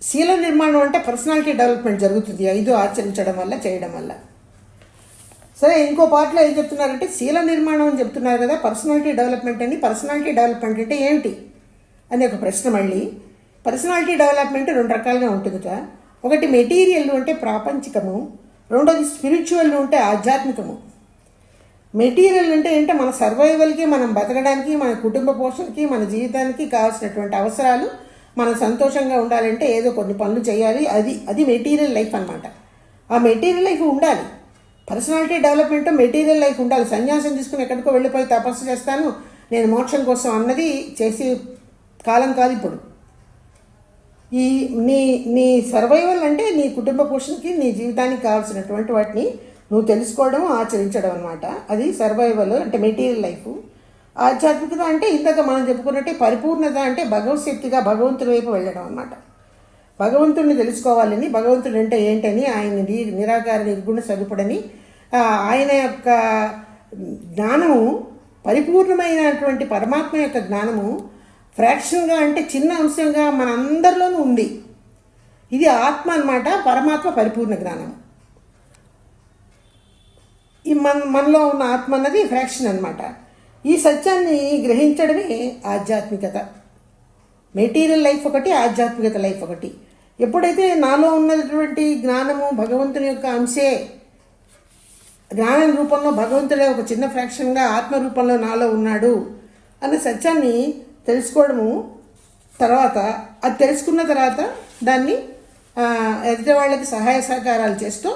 శీల నిర్మాణం అంటే పర్సనాలిటీ డెవలప్మెంట్ జరుగుతుంది 5 ఆచరించడం వల్ల, చేయడం వల్ల. సరే, ఇంకో పార్ట్లో ఏం చెప్తున్నారంటే శీల నిర్మాణం అని చెప్తున్నారు కదా, పర్సనాలిటీ డెవలప్మెంట్ అని. పర్సనాలిటీ డెవలప్మెంట్ అంటే ఏంటి అని ఒక ప్రశ్న. మళ్ళీ పర్సనాలిటీ డెవలప్మెంట్ 2 రకాలుగా ఉంటుందిట. ఒకటి మెటీరియల్ అంటే ప్రాపంచికము, రెండోది స్పిరిచువల్ అంటే ఆధ్యాత్మికము. మెటీరియల్ అంటే ఏంటంటే మన సర్వైవల్కి, మనం బతకడానికి, మన కుటుంబ పోషణకి, మన జీవితానికి కావాల్సినటువంటి అవసరాలు, మనం సంతోషంగా ఉండాలంటే ఏదో కొన్ని పనులు చేయాలి. అది మెటీరియల్ లైఫ్ అన్నమాట. ఆ మెటీరియల్ లైఫ్ ఉండాలి. పర్సనాలిటీ డెవలప్మెంట్ మెటీరియల్ లైఫ్ ఉండాలి. సన్యాసం తీసుకుని ఎక్కడికో వెళ్ళిపోయి తపస్సు చేస్తాను నేను మోక్షం కోసం అన్నది చేసే కాలం కాదు ఇప్పుడు. ఈ నీ సర్వైవల్ అంటే నీ కుటుంబ పోషణకి, నీ జీవితానికి కావాల్సినటువంటి వాటిని నువ్వు తెలుసుకోవడం, ఆచరించడం అనమాట. అది సర్వైవల్ అంటే మెటీరియల్ లైఫ్. ఆధ్యాత్మికత అంటే ఇందాక మనం చెప్పుకున్నట్టే పరిపూర్ణత అంటే భగవత్ శక్తిగా భగవంతుడి వైపు వెళ్ళడం అన్నమాట. భగవంతుడిని తెలుసుకోవాలని, భగవంతుడు అంటే ఏంటని, ఆయన నిరాకార నిర్గుణ స్వరూపుడని, ఆయన యొక్క జ్ఞానము, పరిపూర్ణమైనటువంటి పరమాత్మ యొక్క జ్ఞానము ఫ్రాక్షన్గా అంటే చిన్న అంశంగా మన అందరిలోనూ ఉంది. ఇది ఆత్మ అన్నమాట. పరమాత్మ పరిపూర్ణ జ్ఞానం. ఈ మనలో ఉన్న ఆత్మ అన్నది ఫ్రాక్షన్ అన్నమాట. ఈ సత్యాన్ని గ్రహించడమే ఆధ్యాత్మికత. మెటీరియల్ లైఫ్ ఒకటి, ఆధ్యాత్మికత లైఫ్ ఒకటి. ఎప్పుడైతే నాలో ఉన్నటువంటి జ్ఞానము భగవంతుని యొక్క అంశే, జ్ఞానం రూపంలో భగవంతుడే ఒక చిన్న ఫ్రాక్షన్గా ఆత్మ రూపంలో నాలో ఉన్నాడు అన్న సత్యాన్ని తెలుసుకోవడము, తర్వాత అది తెలుసుకున్న తర్వాత దాన్ని ఎదుటి వాళ్ళకి సహాయ సహకారాలు చేస్తూ,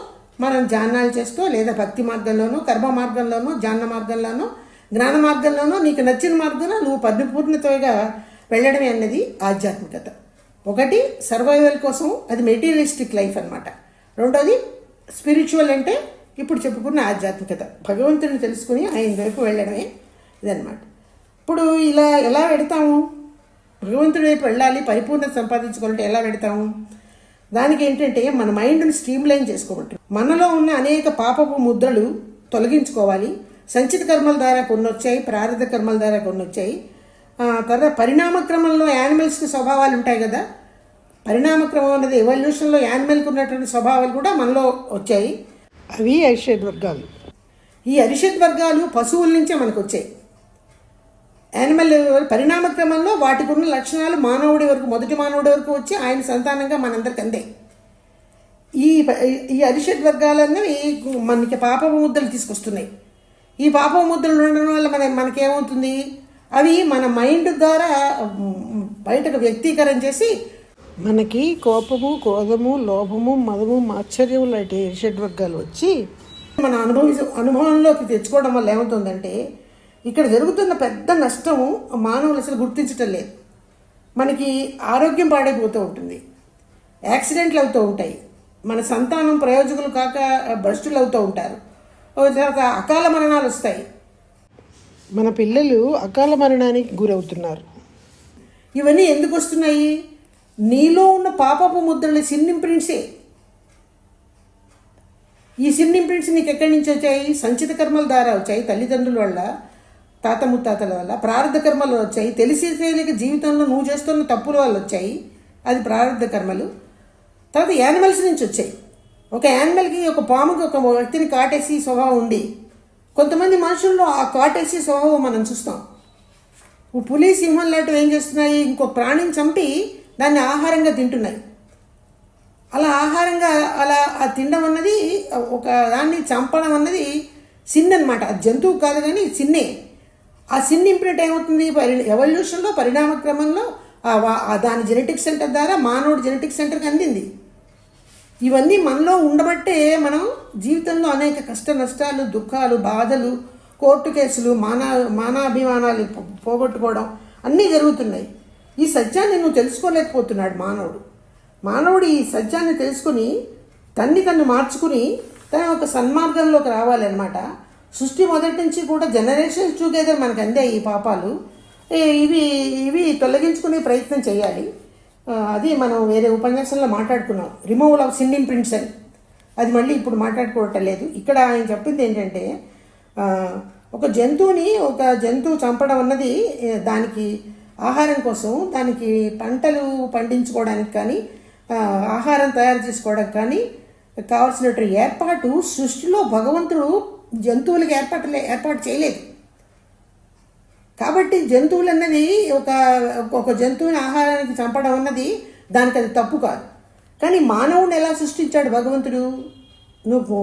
మనం ధ్యానాలు చేస్తూ, లేదా భక్తి మార్గంలోనూ, కర్మ మార్గంలోనూ, ధ్యాన మార్గంలోనూ, జ్ఞాన మార్గంలోనూ నీకు నచ్చిన మార్గంలో నువ్వు పరిపూర్ణతగా వెళ్ళడమే అన్నది ఆధ్యాత్మికత. ఒకటి సర్వైవల్ కోసం, అది మెటీరియలిస్టిక్ లైఫ్ అన్నమాట. రెండోది స్పిరిచువల్ అంటే ఇప్పుడు చెప్పుకున్న ఆధ్యాత్మికత, భగవంతుని తెలుసుకుని ఆయన వైపు వెళ్ళడమే ఇదన్నమాట. ఇప్పుడు ఇలా ఎలా వెడతాము? భగవంతుడి వైపు వెళ్ళాలి, పరిపూర్ణత సంపాదించుకోవాలంటే ఎలా వెడతాము? దానికి ఏంటంటే మన మైండ్ని స్ట్రీమ్లైన్ చేసుకోమంటారు. మనలో ఉన్న అనేక పాపపు ముద్రలు తొలగించుకోవాలి. సంచిత కర్మల ద్వారా కొన్ని వచ్చాయి, ప్రారంభ కర్మల ద్వారా కొన్ని వచ్చాయి. తర్వాత పరిణామ క్రమంలో యానిమల్స్కి స్వభావాలు ఉంటాయి కదా. పరిణామ క్రమం అనేది ఎవల్యూషన్లో యానిమల్కి ఉన్నటువంటి స్వభావాలు కూడా మనలో వచ్చాయి. అవి అరిషడ్ వర్గాలు. ఈ అరిషడ్ వర్గాలు పశువుల నుంచే మనకు వచ్చాయి. యానిమల్ పరిణామ క్రమంలో వాటికి ఉన్న లక్షణాలు మానవుడి వరకు, మొదటి మానవుడి వరకు వచ్చి ఆయన సంతానంగా మనందరికి అందే. ఈ అరిషడ్ వర్గాలన్నవి మనకి పాపపు ముద్దలు తీసుకొస్తున్నాయి. ఈ పాపపు ముద్దలు ఉండడం వల్ల మనకేమవుతుంది? అవి మన మైండ్ ద్వారా బయటకు వ్యక్తీకరణ చేసి మనకి కోపము, క్రోధము, లోభము, మదము, మాత్సర్యం లాంటి అరిషడ్ వర్గాలు వచ్చి మన అనుభవంలోకి తెచ్చుకోవడం వల్ల ఏమవుతుందంటే ఇక్కడ జరుగుతున్న పెద్ద నష్టము మానవులు అసలు గుర్తించటం లేదు. మనకి ఆరోగ్యం పాడైపోతూ ఉంటుంది, యాక్సిడెంట్లు అవుతూ ఉంటాయి, మన సంతానం ప్రయోజకులు కాక భ్రష్టులు అవుతూ ఉంటారు, తర్వాత అకాల మరణాలు వస్తాయి. మన పిల్లలు అకాల మరణానికి గురవుతున్నారు. ఇవన్నీ ఎందుకు వస్తున్నాయి? నీలో ఉన్న పాపపు ముద్రలు, సిన్ ఇంప్రింట్సే. ఈ సిన్ ఇంప్రింట్స్ నీకు ఎక్కడి నుంచి వచ్చాయి? సంచిత కర్మల ద్వారా వచ్చాయి, తల్లిదండ్రుల వల్ల, తాత ముత్తాతల వల్ల. ప్రారంభ కర్మలు వచ్చాయి, తెలిసి తెలియక జీవితంలో నువ్వు చేస్తున్న తప్పుల వల్ల వచ్చాయి, అది ప్రారంభ కర్మలు. తర్వాత యానిమల్స్ నుంచి వచ్చాయి. ఒక యానిమల్కి, ఒక పాముకి ఒక వ్యక్తిని కాటేసి స్వభావం ఉంది. కొంతమంది మనుషుల్లో ఆ కాటేసి స్వభావం మనం చూస్తాం. పులి, సింహం లాంటివి ఏం చేస్తున్నాయి? ఇంకో ప్రాణిని చంపి దాన్ని ఆహారంగా తింటున్నాయి. అలా ఆహారంగా అలా తినడం అన్నది, ఒక దాన్ని చంపడం అన్నది సిన్ అనమాట. అది జంతువు కాదు కానీ సిన్నే. ఆ సిన్ ఇంప్రింట్ ఏమవుతుంది? ఎవల్యూషన్లో, పరిణామ క్రమంలో దాని జెనెటిక్ సెంటర్ ద్వారా మానవుడి జెనెటిక్ సెంటర్కి అందింది. ఇవన్నీ మనలో ఉండబట్టే మనం జీవితంలో అనేక కష్ట నష్టాలు, దుఃఖాలు, బాధలు, కోర్టు కేసులు, మానాభిమానాలు పోగొట్టుకోవడం అన్నీ జరుగుతున్నాయి. ఈ సత్యాన్ని నువ్వు తెలుసుకోలేకపోతున్నాడు మానవుడు. ఈ సత్యాన్ని తెలుసుకుని తన్ను మార్చుకుని తన ఒక సన్మార్గంలోకి రావాలన్నమాట. సృష్టి మొదటి నుంచి కూడా జనరేషన్స్ టుగెదర్ మనకు అందే ఈ పాపాలు. ఇవి తొలగించుకునే ప్రయత్నం చేయాలి. అది మనం వేరే ఉపన్యాసంలో మాట్లాడుకున్నాం, రిమూవల్ ఆఫ్ సిన్ ఇంప్రింట్స్ అని. అది మళ్ళీ ఇప్పుడు మాట్లాడుకోవటం లేదు. ఇక్కడ ఆయన చెప్పింది ఏంటంటే, ఒక జంతువు చంపడం అన్నది దానికి ఆహారం కోసం, దానికి పంటలు పండించుకోవడానికి కానీ, ఆహారం తయారు చేసుకోవడం కానీ కావాల్సినటువంటి ఏర్పాటు సృష్టిలో భగవంతుడు జంతువులకు ఏర్పాటు చేయలేదు. కాబట్టి జంతువులు అన్నది ఒక జంతువుని ఆహారానికి చంపడం అన్నది దానికి అది తప్పు కాదు. కానీ మానవుడిని ఎలా సృష్టించాడు భగవంతుడు? నువ్వు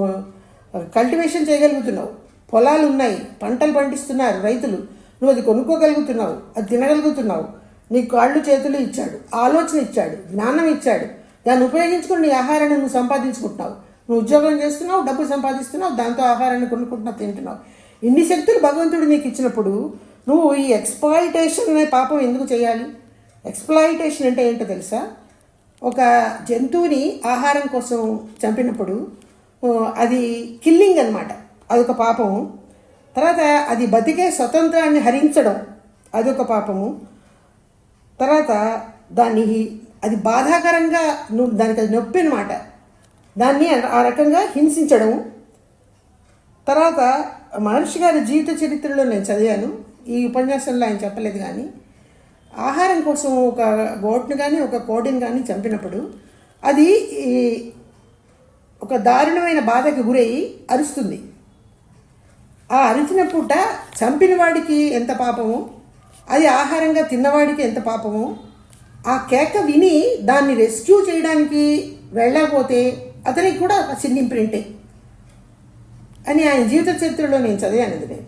కల్టివేషన్ చేయగలుగుతున్నావు, పొలాలు ఉన్నాయి, పంటలు పండిస్తున్నారు రైతులు, నువ్వు అది కొనుక్కోగలుగుతున్నావు, అది తినగలుగుతున్నావు, నీకు కాళ్ళు చేతులు ఇచ్చాడు, ఆలోచన ఇచ్చాడు, జ్ఞానం ఇచ్చాడు, దాన్ని ఉపయోగించుకుని నీ ఆహారాన్ని నువ్వు సంపాదించుకుంటున్నావు, నువ్వు ఉద్యోగం చేస్తున్నావు, డబ్బులు సంపాదిస్తున్నావు, దాంతో ఆహారాన్ని కొనుక్కుంటున్నావు, తింటున్నావు. ఇన్ని శక్తులు భగవంతుడు నీకు ఇచ్చినప్పుడు నువ్వు ఈ ఎక్స్‌ప్లాయిటేషన్ అనే పాపం ఎందుకు చేయాలి? ఎక్స్‌ప్లాయిటేషన్ అంటే ఏంటో తెలుసా? ఒక జంతువుని ఆహారం కోసం చంపినప్పుడు అది కిల్లింగ్ అనమాట, అదొక పాపము. తర్వాత అది బతికే స్వతంత్రాన్ని హరించడం అదొక పాపము. తర్వాత అది బాధాకరంగా దానికి అది నొప్పి అనమాట, దాన్ని ఆ రకంగా హింసించడం. తర్వాత మహర్షి గారి జీవిత చరిత్రలో నేను చదివాను, ఈ ఉపన్యాసంలో ఆయన చెప్పలేదు. కానీ ఆహారం కోసం ఒక గోట్ను కానీ ఒక కోడిని కానీ చంపినప్పుడు అది ఒక దారుణమైన బాధకి గురయ్యి అరుస్తుంది. ఆ అరిచిన పూట చంపిన వాడికి ఎంత పాపమో, అది ఆహారంగా తిన్నవాడికి ఎంత పాపమో, ఆ కేక విని దాన్ని రెస్క్యూ చేయడానికి వెళ్ళకపోతే అతనికి కూడా చిన్న ఇంప్రింటే అని ఆయన జీవిత చరిత్రలో నేను చదివాను. అది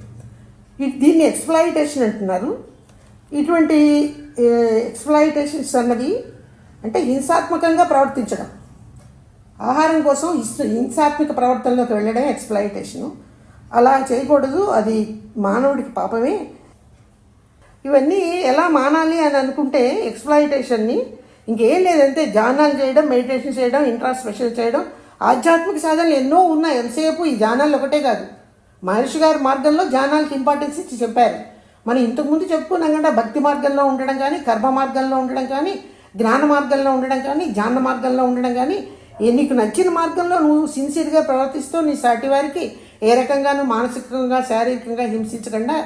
దీన్ని ఎక్స్‌ప్లాయిటేషన్ అంటున్నారు. ఇటువంటి ఎక్స్‌ప్లాయిటేషన్స్ అన్నది అంటే హింసాత్మకంగా ప్రవర్తించడం, ఆహారం కోసం హింసాత్మక ప్రవర్తనలోకి వెళ్ళడం ఎక్స్‌ప్లాయిటేషను. అలా చేయకూడదు, అది మానవుడికి పాపమే. ఇవన్నీ ఎలా మానాలి అని అనుకుంటే ఎక్స్‌ప్లాయిటేషన్ని ఇంకేం లేదంటే ధ్యానాలు చేయడం, మెడిటేషన్ చేయడం, ఇంట్రాస్పెక్షన్ చేయడం, ఆధ్యాత్మిక సాధనలు ఎన్నో ఉన్నాయి. ఎంతసేపు ఈ ధ్యానాలు ఒకటే కాదు, మహర్షి గారి మార్గంలో ధ్యానాలకు ఇంపార్టెన్స్ ఇచ్చి చెప్పారు. మనం ఇంతకుముందు చెప్పుకున్నాం కదా, భక్తి మార్గంలో ఉండడం కానీ, కర్మ మార్గంలో ఉండడం కానీ, జ్ఞాన మార్గంలో ఉండడం కానీ, ధ్యాన మార్గంలో ఉండడం కానీ, నీకు నచ్చిన మార్గంలో నువ్వు సిన్సియర్గా ప్రవర్తిస్తూ నీ సాటి వారికి ఏ రకంగానూ మానసికంగా శారీరకంగా హింసించకుండా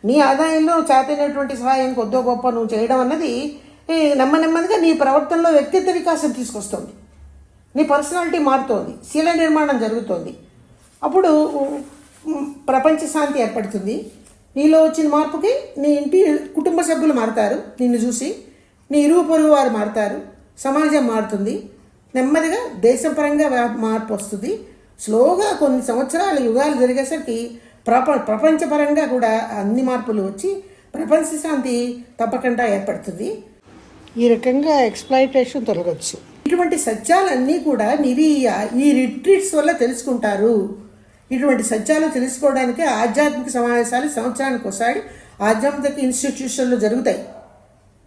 నీ ఆదాయంలో చేతైనటువంటి సహాయం కొద్దో గొప్ప నువ్వు చేయడం అన్నది నెమ్మదిగా నీ ప్రవర్తనలో వ్యక్తిత్వ వికాసం తీసుకొస్తుంది, నీ పర్సనాలిటీ మారుతోంది, శీల నిర్మాణం జరుగుతోంది. అప్పుడు ప్రపంచ శాంతి ఏర్పడుతుంది. నీలో వచ్చిన మార్పుకి నీ ఇంటి కుటుంబ సభ్యులు మారుతారు, నిన్ను చూసి నీ ఇరుగు పొరుగు వారు మారుతారు, సమాజం మారుతుంది, నెమ్మదిగా దేశపరంగా మార్పు వస్తుంది. స్లోగా కొన్ని సంవత్సరాలు యుగాలు జరిగేసరికి ప్రపంచపరంగా కూడా అన్ని మార్పులు వచ్చి ప్రపంచ శాంతి తప్పకుండా ఏర్పడుతుంది. ఈ రకంగా ఎక్స్‌ప్లాయిటేషన్ తొలగచ్చు. ఇటువంటి సత్యాలన్నీ కూడా మీరు ఈ రిట్రీట్స్ వల్ల తెలుసుకుంటారు. ఇటువంటి సత్యాలు తెలుసుకోవడానికి ఆధ్యాత్మిక సమావేశాలు సంవత్సరానికి ఒకసారి ఆధ్యాత్మిక ఇన్స్టిట్యూషన్లు జరుగుతాయి.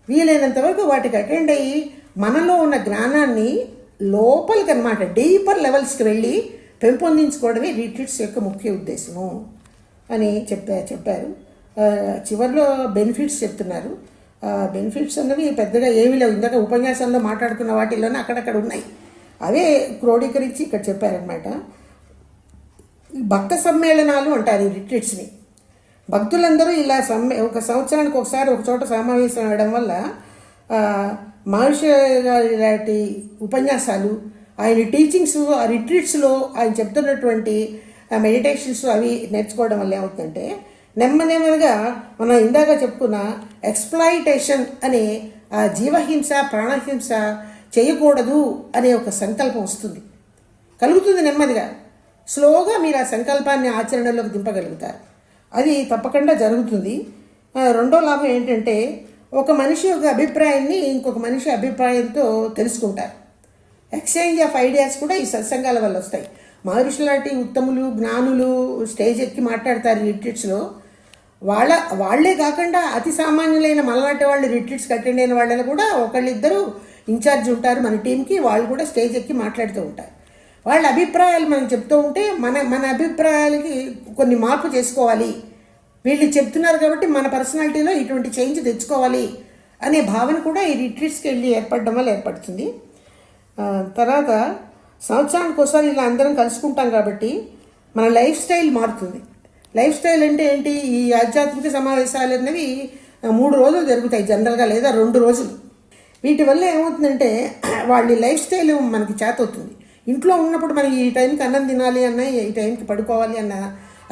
వీలైనంత వరకు వాటికి అటెండ్ అయ్యి మనలో ఉన్న జ్ఞానాన్ని లోపలికి అన్నమాట డీపర్ లెవెల్స్కి వెళ్ళి పెంపొందించుకోవడమే రిట్రీట్స్ యొక్క ముఖ్య ఉద్దేశము అని చెప్పారు. చివరిలో బెనిఫిట్స్ చెప్తున్నారు. బెనిఫిట్స్ అన్నవి పెద్దగా ఏమీ లేవు, ఇందాక ఉపన్యాసంలో మాట్లాడుకున్న వాటిల్లోనే అక్కడక్కడ ఉన్నాయి, అవే క్రోడీకరించి ఇక్కడ చెప్పారనమాట. భక్త సమ్మేళనాలు అంటారు ఈ రిట్రీట్స్ని. భక్తులందరూ ఇలా ఒక సంవత్సరానికి ఒకసారి ఒక చోట సమావేశం అవ్వడం వల్ల మహర్షి గారి లాంటి ఉపన్యాసాలు, ఆయన టీచింగ్స్, ఆ రిట్రీట్స్లో ఆయన చెప్తున్నటువంటి మెడిటేషన్స్ అవి నేర్చుకోవడం వల్ల ఏమవుతుందంటే నెమ్మదిగా మనం ఇందాక చెప్పుకున్న ఎక్స్‌ప్లాయిటేషన్ అనే ఆ జీవహింస ప్రాణహింస చేయకూడదు అనే ఒక సంకల్పం కలుగుతుంది. నెమ్మదిగా స్లోగా మీరు ఆ సంకల్పాన్ని ఆచరణలోకి దింపగలుగుతారు. అది తప్పకుండా జరుగుతుంది. రెండో లాభం ఏంటంటే ఒక మనిషి యొక్క అభిప్రాయాన్ని ఇంకొక మనిషి అభిప్రాయంతో తెలుసుకుంటారు. ఎక్స్చేంజ్ ఆఫ్ ఐడియాస్ కూడా ఈ సత్సంగాల వల్ల వస్తాయి. మహర్షులు లాంటి ఉత్తములు జ్ఞానులు స్టేజ్ ఎక్కి మాట్లాడతారు రిట్రీట్స్లో. వాళ్లే కాకుండా అతి సామాన్యులైన మనలాంటి వాళ్ళు రిట్రీట్స్కి అటెండ్ అయిన వాళ్ళని కూడా ఒకళ్ళిద్దరూ ఇన్ఛార్జ్ ఉంటారు మన టీంకి, వాళ్ళు కూడా స్టేజ్ ఎక్కి మాట్లాడుతూ ఉంటారు. వాళ్ళ అభిప్రాయాలు మనం చెప్తూ ఉంటే మన అభిప్రాయాలకి కొన్ని మార్పు చేసుకోవాలి, వీళ్ళు చెప్తున్నారు కాబట్టి మన పర్సనాలిటీలో ఇటువంటి చేంజ్ తెచ్చుకోవాలి అనే భావన కూడా ఈ రిట్రీట్స్కి వెళ్ళి ఏర్పడడం వల్ల ఏర్పడుతుంది. తర్వాత సంవత్సరానికి ఒకసారి ఇలా అందరం కలుసుకుంటాం కాబట్టి మన లైఫ్ స్టైల్ మారుతుంది. లైఫ్ స్టైల్ అంటే ఏంటి? ఈ ఆధ్యాత్మిక సమావేశాలు అనేవి 3 రోజులు జరుగుతాయి జనరల్గా, లేదా 2 రోజులు. వీటి వల్ల ఏమవుతుందంటే వాళ్ళ లైఫ్ స్టైల్ మనకి చేతవుతుంది. ఇంట్లో ఉన్నప్పుడు మనకి ఈ టైంకి అన్నం తినాలి అన్న, ఈ టైంకి పడుకోవాలి అన్న,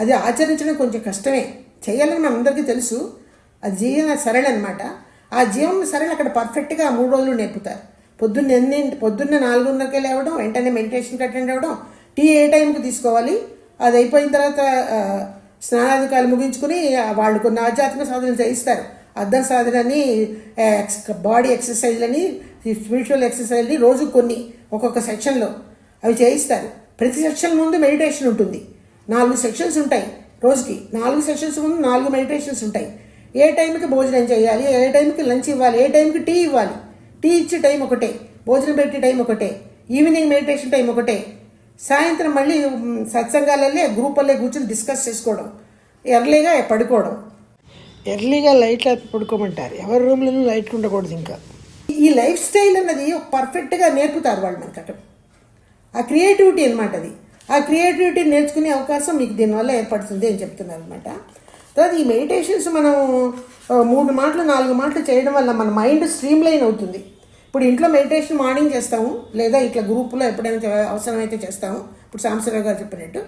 అది ఆచరించడం కొంచెం కష్టమే. చేయాలని మనందరికీ తెలుసు, అది జీవన సరళి అనమాట. ఆ జీవన సరళి అక్కడ పర్ఫెక్ట్గా 3 రోజులు నేర్పుతారు. పొద్దున్నే 4:30కే లేవడం, వెంటనే మెడిటేషన్కి అటెండ్ అవ్వడం, టీ ఏ టైంకి తీసుకోవాలి, అది అయిపోయిన తర్వాత స్నానాధికారులు ముగించుకుని వాళ్ళు కొన్ని ఆధ్యాత్మిక సాధనలు చేయిస్తారు. అద్దం సాధనని, బాడీ ఎక్సర్సైజ్లని, స్పిరిచువల్ ఎక్సర్సైజ్ని రోజు కొన్ని ఒక్కొక్క సెక్షన్లో అవి చేయిస్తారు. ప్రతి సెక్షన్ ముందు మెడిటేషన్ ఉంటుంది. 4 సెక్షన్స్ ఉంటాయి రోజుకి. 4 సెక్షన్స్ ముందు 4 మెడిటేషన్స్ ఉంటాయి. ఏ టైంకి భోజనం చేయాలి, ఏ టైంకి లంచ్ ఇవ్వాలి, ఏ టైంకి టీ ఇవ్వాలి, టీ ఇచ్చే టైం ఒకటే, భోజనం పెట్టే టైం ఒకటే, ఈవినింగ్ మెడిటేషన్ టైం ఒకటే, సాయంత్రం మళ్ళీ సత్సంగాలల్లే గ్రూపుల్లే కూర్చొని డిస్కస్ చేసుకోవడం, ఎర్లీగా పడుకోవడం. ఎర్లీగా లైట్లు పడుకోమంటారు, ఎవరి రూమ్లోనూ లైట్లు ఉండకూడదు. ఇంకా ఈ లైఫ్ స్టైల్ అన్నది పర్ఫెక్ట్గా నేర్పుతారు వాళ్ళు మనకి అక్కడ. ఆ క్రియేటివిటీ అనమాట అది. ఆ క్రియేటివిటీ నేర్చుకునే అవకాశం మీకు దీనివల్ల ఏర్పడుతుంది అని చెప్తున్నారు అనమాట. తర్వాత ఈ మెడిటేషన్స్ మనం 3 మాటలు 4 మాటలు చేయడం వల్ల మన మైండ్ స్ట్రీమ్ లైన్ అవుతుంది. ఇప్పుడు ఇంట్లో మెడిటేషన్ మార్నింగ్ చేస్తాము, లేదా ఇట్లా గ్రూపులో ఎప్పుడైనా అవసరమైతే చేస్తాము, ఇప్పుడు సాంబశివరావు గారు చెప్పినట్టు.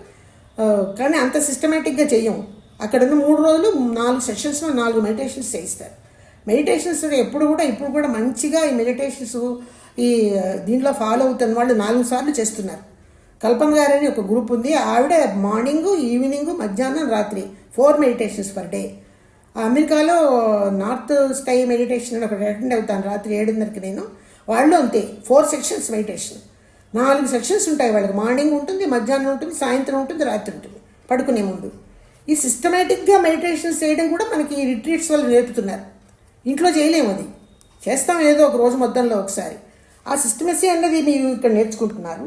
కానీ అంత సిస్టమేటిక్గా చెయ్యము. అక్కడ ఉన్న 3 రోజులు 4 సెషన్స్లో 4 మెడిటేషన్స్ చేయిస్తారు. మెడిటేషన్స్ ఇప్పుడు కూడా మంచిగా ఈ మెడిటేషన్స్ ఈ దీంట్లో ఫాలో అవుతున్న వాళ్ళు 4 సార్లు చేస్తున్నారు. కల్పన గారని ఒక గ్రూప్ ఉంది, ఆవిడ మార్నింగు, ఈవినింగు, మధ్యాహ్నం, రాత్రి 4 మెడిటేషన్స్ పర్ డే. అమెరికాలో నార్త్ స్కై మెడిటేషన్ అని ఒకటి అటెండ్ అవుతాను రాత్రి 7:30కి నేను. వాళ్ళు అంతే 4 సెక్షన్స్ మెడిటేషన్. 4 సెక్షన్స్ ఉంటాయి వాళ్ళకి. మార్నింగ్ ఉంటుంది, మధ్యాహ్నం ఉంటుంది, సాయంత్రం ఉంటుంది, రాత్రి ఉంటుంది పడుకునే ముందు. ఈ సిస్టమేటిక్గా మెడిటేషన్స్ చేయడం కూడా మనకి ఈ రిట్రీట్స్ వల్ల నేర్పుతున్నారు. ఇంట్లో చేయలేము, అది చేస్తాం ఏదో ఒక రోజు మొత్తంలో ఒకసారి. ఆ సిస్టమసీ అన్నది మీరు ఇక్కడ నేర్చుకుంటున్నారు.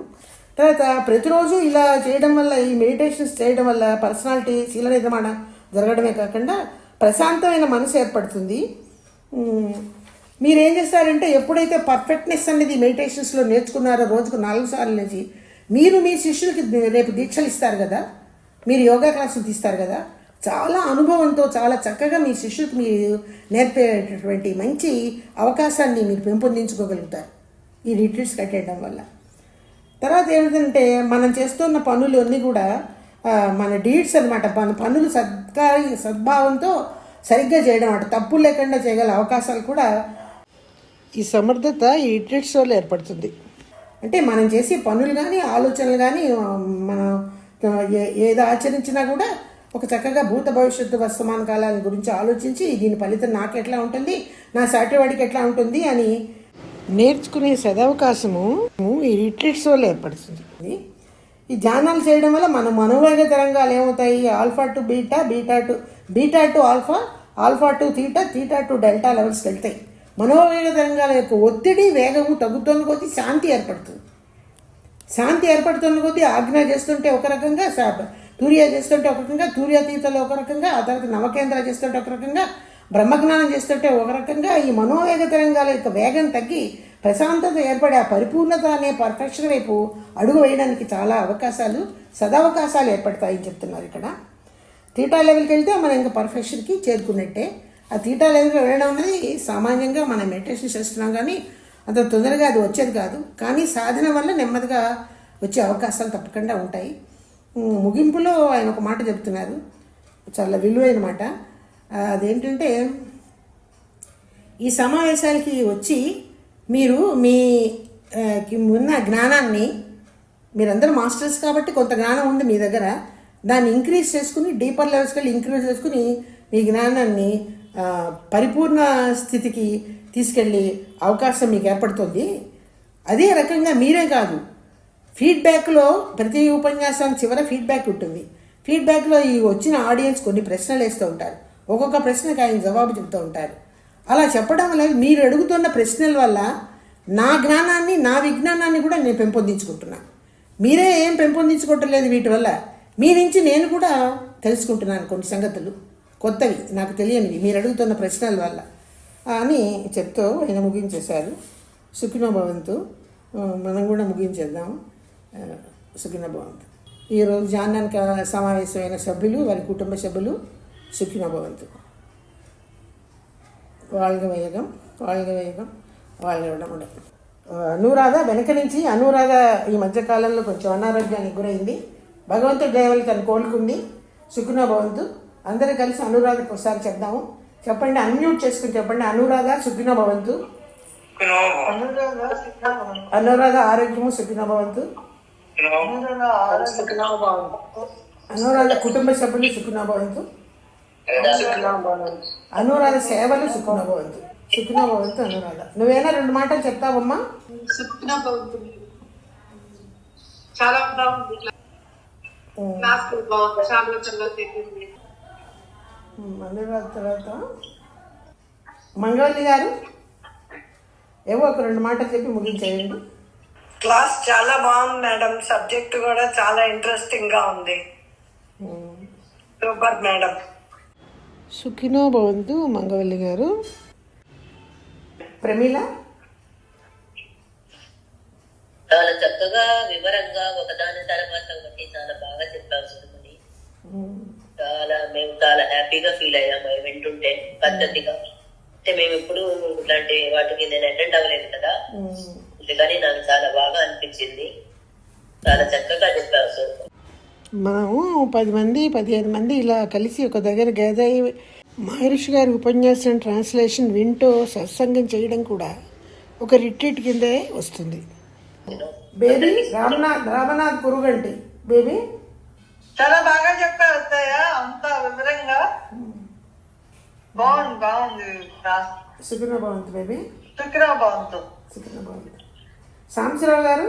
తర్వాత ప్రతిరోజు ఇలా చేయడం వల్ల, ఈ మెడిటేషన్స్ చేయడం వల్ల పర్సనాలిటీ శీల నిర్మాణం జరగడమే కాకుండా ప్రశాంతమైన మనసు ఏర్పడుతుంది. మీరేం చేస్తారంటే ఎప్పుడైతే పర్ఫెక్ట్నెస్ అనేది మెడిటేషన్స్లో నేర్చుకున్నారో, రోజుకు 4 సార్లు నుంచి మీరు మీ శిష్యులకి రేపు దీక్షలు ఇస్తారు కదా, మీరు యోగా క్లాసులు తీస్తారు కదా, చాలా అనుభవంతో చాలా చక్కగా మీ శిష్యులకు మీరు నేర్పేటటువంటి మంచి అవకాశాన్ని మీరు పెంపొందించుకోగలుగుతారు ఈ రిట్రీట్స్కి అటెండ్ వల్ల. తర్వాత ఏమిటంటే మనం చేస్తున్న పనులు అన్నీ కూడా మన డీడ్స్ అనమాట. మన పనులు సద్భావంతో సరిగ్గా చేయడం అన్నమాట, తప్పులు లేకుండా చేయగల అవకాశాలు కూడా ఈ సమర్థత ఈ రిట్రీట్స్ వల్ల ఏర్పడుతుంది. అంటే మనం చేసే పనులు కానీ ఆలోచనలు కానీ మనం ఏది ఆచరించినా కూడా ఒక చక్కగా భూత భవిష్యత్తు వర్తమాన కాలాల గురించి ఆలోచించి దీని ఫలితం నాకు ఎట్లా ఉంటుంది, నా సాటివాడికి ఎట్లా ఉంటుంది అని నేర్చుకునే సదవకాశము ఈ రిట్రీట్స్ వల్ల ఏర్పడుతుంది. ఈ ధ్యానాలు చేయడం వల్ల మన మనోవేగ తరంగాలు ఏమవుతాయి, alpha to beta, beta to alpha, alpha to theta, theta to delta లెవెల్స్కి వెళ్తాయి. మనోవేగ తరంగాల యొక్క ఒత్తిడి వేగము తగ్గుతున్న కొద్దీ శాంతి ఏర్పడుతుంది. శాంతి ఏర్పడుతున్న కొద్దీ ఆజ్ఞ చేస్తుంటే ఒక రకంగా, తూర్య చేస్తుంటే ఒక రకంగా, తూర్యాతీతలో ఒక రకంగా, ఆ తర్వాత నవకేంద్ర చేస్తుంటే ఒక రకంగా, బ్రహ్మజ్ఞానం చేస్తుంటే ఒక రకంగా, ఈ మనోవేగ తరంగాల యొక్క వేగం తగ్గి ప్రశాంతత ఏర్పడే ఆ పరిపూర్ణత అనే పర్ఫెక్షన్ వైపు అడుగు వేయడానికి చాలా సదవకాశాలు ఏర్పడతాయని చెప్తున్నారు ఇక్కడ. తీటా లెవెల్కి వెళ్తే మనం ఇంకా పర్ఫెక్షన్కి చేరుకున్నట్టే. ఆ తీటా లెవెల్కి వెళ్ళడం అనేది సామాన్యంగా మనం మెడిటేషన్ చేస్తున్నాం కానీ అంత తొందరగా అది వచ్చేది కాదు. కానీ సాధన వల్ల నెమ్మదిగా వచ్చే అవకాశాలు తప్పకుండా ఉంటాయి. ముగింపులో ఆయన ఒక మాట చెప్తున్నారు, చాలా విలువైన మాట. అదేంటంటే, ఈ సమావేశాలకి వచ్చి మీరు మీ ఉన్న జ్ఞానాన్ని, మీరందరూ మాస్టర్స్ కాబట్టి కొంత జ్ఞానం ఉంది మీ దగ్గర, దాన్ని ఇంక్రీజ్ చేసుకుని డీపర్ లెవెల్స్కి వెళ్ళి ఇంక్రీజ్ చేసుకుని మీ జ్ఞానాన్ని పరిపూర్ణ స్థితికి తీసుకెళ్ళి అవకాశం మీకు ఏర్పడుతుంది. అదే రకంగా మీరే కాదు, ఫీడ్బ్యాక్లో ప్రతి ఉపన్యాసం చివర ఫీడ్బ్యాక్ ఉంటుంది. ఫీడ్బ్యాక్లో ఈ వచ్చిన ఆడియన్స్ కొన్ని ప్రశ్నలు వేస్తూ ఉంటారు, ఒక్కొక్క ప్రశ్నకి ఆయన జవాబు చెప్తూ ఉంటారు. అలా చెప్పడం వల్ల మీరు అడుగుతున్న ప్రశ్నల వల్ల నా జ్ఞానాన్ని, నా విజ్ఞానాన్ని కూడా నేను పెంపొందించుకుంటున్నాను. మీరే ఏం పెంపొందించుకోవట్లేదు వీటి వల్ల, మీ నుంచి నేను కూడా తెలుసుకుంటున్నాను కొన్ని సంగతులు, కొత్తవి నాకు తెలియనివి మీరు అడుగుతున్న ప్రశ్నల వల్ల అని చెప్తూ ఆయన ముగించేశారు. సుఖినో భవంతు. మనం కూడా ముగించేద్దాము. సుఖినో భవంతు. ఈరోజు జానానికి సమావేశమైన సభ్యులు, వారి కుటుంబ సభ్యులు సుఖినో భవంతు. வாழ்க வையகம், வாழ்க வையகம். వాళ్ళు ఇవ్వడం కూడా. అనురాధ వెనక నుంచి అనురాధ ఈ మధ్యకాలంలో కొంచెం అనారోగ్యానికి గురైంది. భగవంతుడి దయ వల్ల తను కోలుకుంది. సుఖినో భవంతు. అందరూ కలిసి అనురాధకు ఒకసారి చెప్దాము. చెప్పండి, అన్మ్యూట్ చేసుకుని చెప్పండి. అనురాధ సుఖినో భవంతు. అనురాధ ఆరోగ్యము సుఖినో భవంతు. అనురాధ కుటుంబ సభ్యులు సుఖినో భవంతు. అనురాధ సేవలు సుఖినో భవంతు. సుఖినో భవంతు అనురాధ. నువ్వేనా 2 మాటలు చెప్తావమ్మా? చాలా బాగుంది. అనురాధ తర్వాత మంగవల్లి గారు ఏవో ఒక 2 మాటలు చెప్పి ముగించేయండి. క్లాస్ చాలా బాగుంది మేడం. సబ్జెక్ట్ కూడా చాలా ఇంట్రెస్టింగ్ గా ఉంది. Super madam. సుఖినో భవంతు మంగవల్లి గారు. ప్రమీల చాలా చక్కగా వివరంగా ఒకదాని తర్వాత ఒకటి చాలా బాగా చెప్పావు సుమని. మేము చాలా హ్యాపీగా ఫీల్ అయ్యాము అవి వింటుంటే పద్ధతిగా. అంటే మేము ఎప్పుడు ఇట్లాంటి వాటికి నేను అటెండ్ అవ్వలేదు కదా, అందుకని నాకు చాలా బాగా అనిపించింది. చాలా చక్కగా చెప్పావు సార్. మనము 10 మంది 15 మంది ఇలా కలిసి ఒక దగ్గర గ్యాదర్ అయ్యి మహర్షి గారి ఉపన్యాసం ట్రాన్స్లేషన్ వింటూ సత్సంగం చేయడం కూడా ఒక రిట్రీట్ కిందే వస్తుంది. బేబీ రామనాథ్ కురుగంటి బేబీ చాలా బాగా చెప్పారు అత్తయ్య, అంతా వివరంగా బాగుంది. సుఖినో భవంతు బేబీ. సుఖినో భవంతు. సుఖినో భవంతు. సాంబశివరావు గారు.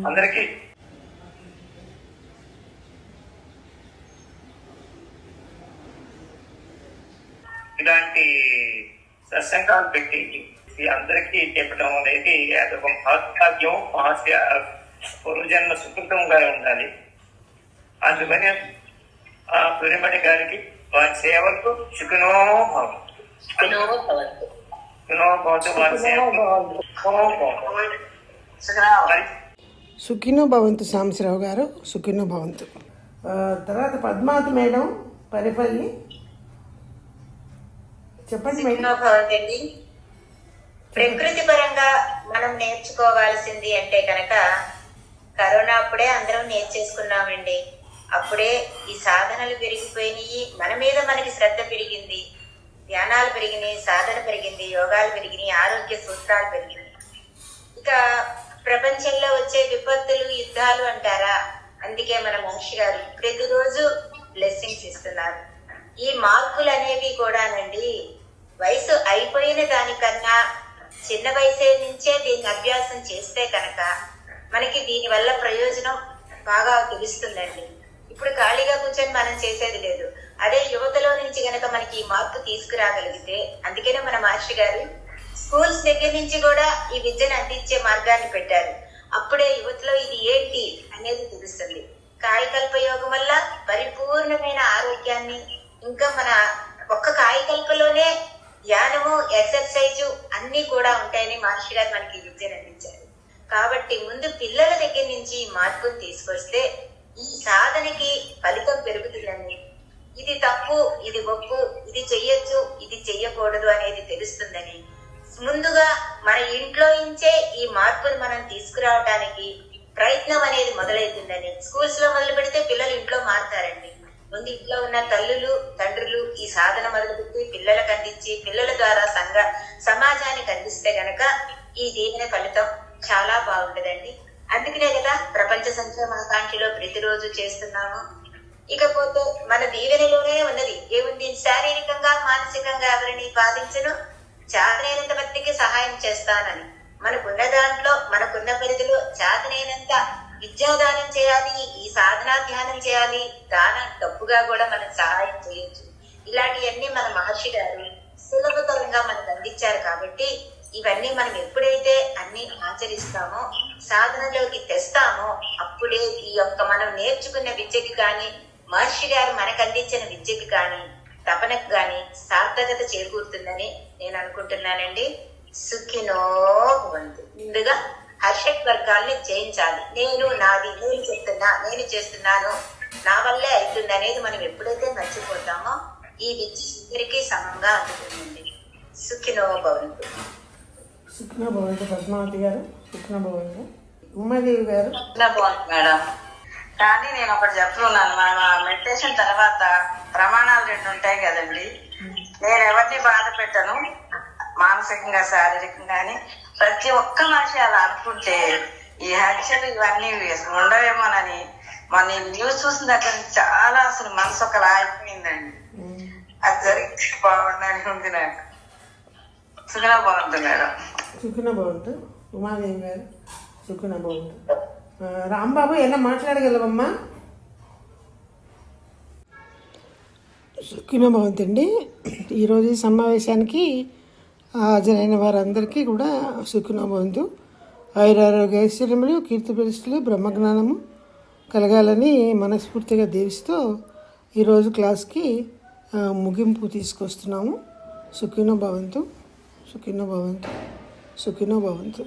అందరికీ ఇలాంటి సత్సంగాలు పెట్టి అందరికీ చెప్పడం అనేది అదొక మహత్కార్యం, మహస్య పూర్వజన్మ సుకృతంగా ఉండాలి. అందుకని ఆ పురిమణి గారికి వారి సేవకు సుఖినో భవంతు. సుఖినో భవంతు వారి సేవకు సుఖినో భవంతు సాంబశివరావు గారు. సుఖినో భవంతు. తర్వాత పద్మావతి మేడం పరిపల్లి చెప్పండి మేడం. ప్రకృతి పరంగా మనం నేర్చుకోవాల్సింది అంటే కనుక కరోనా అప్పుడే అందరం నేర్చేసుకున్నామండి. అప్పుడే ఈ సాధనలు పెరిగిపోయినాయి, మన మీద మనకి శ్రద్ధ పెరిగింది, ధ్యానాలు పెరిగినాయి, సాధన పెరిగింది, యోగాలు పెరిగినాయి, ఆరోగ్య సూత్రాలు పెరిగినాయి. ఇక ప్రపంచంలో వచ్చే విపత్తులు, యుద్ధాలు అంటారా, అందుకే మన మహర్షి గారు ప్రతిరోజు బ్లెస్సింగ్స్ ఇస్తున్నారు. ఈ మార్కులు అనేవి కూడానండి వయసు అయిపోయిన దానికన్నా చిన్న వయసే నుంచే దీన్ని అభ్యాసం చేస్తే కనుక మనకి దీని వల్ల ప్రయోజనం బాగా తెలుస్తుందండి. ఇప్పుడు ఖాళీగా కూర్చొని మనం చేసేది లేదు. అదే యువతలో నుంచి గనక మనకి ఈ మార్పు తీసుకురాగలిగితే, అందుకనే మన మహర్షి గారు స్కూల్స్ దగ్గర నుంచి కూడా ఈ విద్యను అందించే మార్గాన్ని పెట్టారు. అప్పుడే యువతలో ఇది ఏంటి అనేది తెలుస్తుంది. కాయకల్ప యోగం వల్ల పరిపూర్ణమైన ఆరోగ్యాన్ని, ఇంకా మన ఒక్క కాయకల్పలోనే ధ్యానము, ఎక్సర్సైజు అన్ని కూడా ఉంటాయని మహర్షి గారు మనకి విద్యను అందించారు. కాబట్టి ముందు పిల్లల దగ్గర నుంచి మార్పును తీసుకొస్తే ఈ సాధనకి ఫలితం పెరుగుతుందని, ఇది తప్పు, ఇది ఒప్పు, ఇది చెయ్యొచ్చు, ఇది చెయ్యకూడదు అనేది తెలుస్తుందని, ముందుగా మన ఇంట్లో నుంచే ఈ మార్పును మనం తీసుకురావడానికి ప్రయత్నం అనేది మొదలవుతుందని. స్కూల్స్ లో మొదలు పెడితే పిల్లలు ఇంట్లో మారుతారండి. ముందు ఇంట్లో ఉన్న తల్లులు, తండ్రులు ఈ సాధన మొదలుపెట్టి పిల్లలకు అందించి, పిల్లల ద్వారా సమాజానికి అందిస్తే గనక ఈ దీవెన ఫలితం చాలా బాగుంటదండి. అందుకనే కదా ప్రపంచ సంక్షేమాకాంక్షలో ప్రతిరోజు చేస్తున్నాము. ఇకపోతే మన దీవెనలోనే ఉన్నది ఏముంది? శారీరకంగా, మానసికంగా ఎవరిని బాధించను, చేతనైనంత మందికి సహాయం చేస్తానని. మనకున్న దాంట్లో, మనకున్న పరిధిలో చేతనైనంత విద్యాదానం చేయాలి, ఈ సాధనా ధ్యానం చేయాలి, దానం డబ్బుగా కూడా మనం సహాయం చేయొచ్చు. ఇలాంటివన్నీ మన మహర్షి గారు సులభతరంగా మనకు అందించారు. కాబట్టి ఇవన్నీ మనం ఎప్పుడైతే అన్ని ఆచరిస్తామో, సాధనలోకి తెస్తామో, అప్పుడే ఈ యొక్క మనం నేర్చుకున్న విద్యకి కానీ, మహర్షి గారు మనకు అందించిన విద్యకి కానీ, తపనకు కానీ సార్థకత చేకూరుతుందని నేను అనుకుంటున్నానండి. సుఖినో భవంతు. ముందుగా హర్షట్ వర్గాల్ని జయించాలి. నేను, నాది, నేను చెప్తున్నా, నేను చేస్తున్నాను, నా వల్లే అవుతుంది అనేది మనం ఎప్పుడైతే మర్చిపోతామో ఈ విద్య ఇద్దరికీ సమంగా అందుతుందండి. సుఖినో భవంతు. సుఖ్నా భవంతు పద్మావతి గారు, సుఖ్నా భవంతు. ఉమాదేవి గారు. బాగుంది మేడం. కానీ నేను ఒకటి చెప్తున్నాను, మన మెడిటేషన్ తర్వాత ప్రమాణాలు 2 ఉంటాయి కదండి. నేను ఎవరిని బాధ పెట్టను, మానసికంగా శారీరకంగాని. ప్రతి ఒక్క మనిషి అలా అనుకుంటే ఈ హత్యలు ఇవన్నీ అసలు ఉండవేమోనని మన న్యూస్ చూసిన దగ్గర నుంచి చాలా అసలు మనసు ఒకలా అయిపోయిందండి. అది జరిగితే బాగుండని ఉంది నాకు. సుఖనా బాగుంది మేడం. సుఖ్నా భవంతు. ఉమాదేవి గారు, సుఖ్నా భవంతు. రాంబాబు ఎలా మాట్లాడగలవమ్మా? సుఖ్నా భవంతు అండి. ఈరోజు ఈ సమావేశానికి హాజరైన వారందరికీ కూడా సుఖ్నా భవంతు. ఆయురారోగ్య ఐశ్వర్యములు, కీర్తి ప్రతిష్టలు, బ్రహ్మజ్ఞానము కలగాలని మనస్ఫూర్తిగా దీవిస్తూ ఈరోజు క్లాస్కి ముగింపు తీసుకొస్తున్నాము. సుఖినో భవంతు, సుఖినో భవంతు, సుఖినో భవంతు.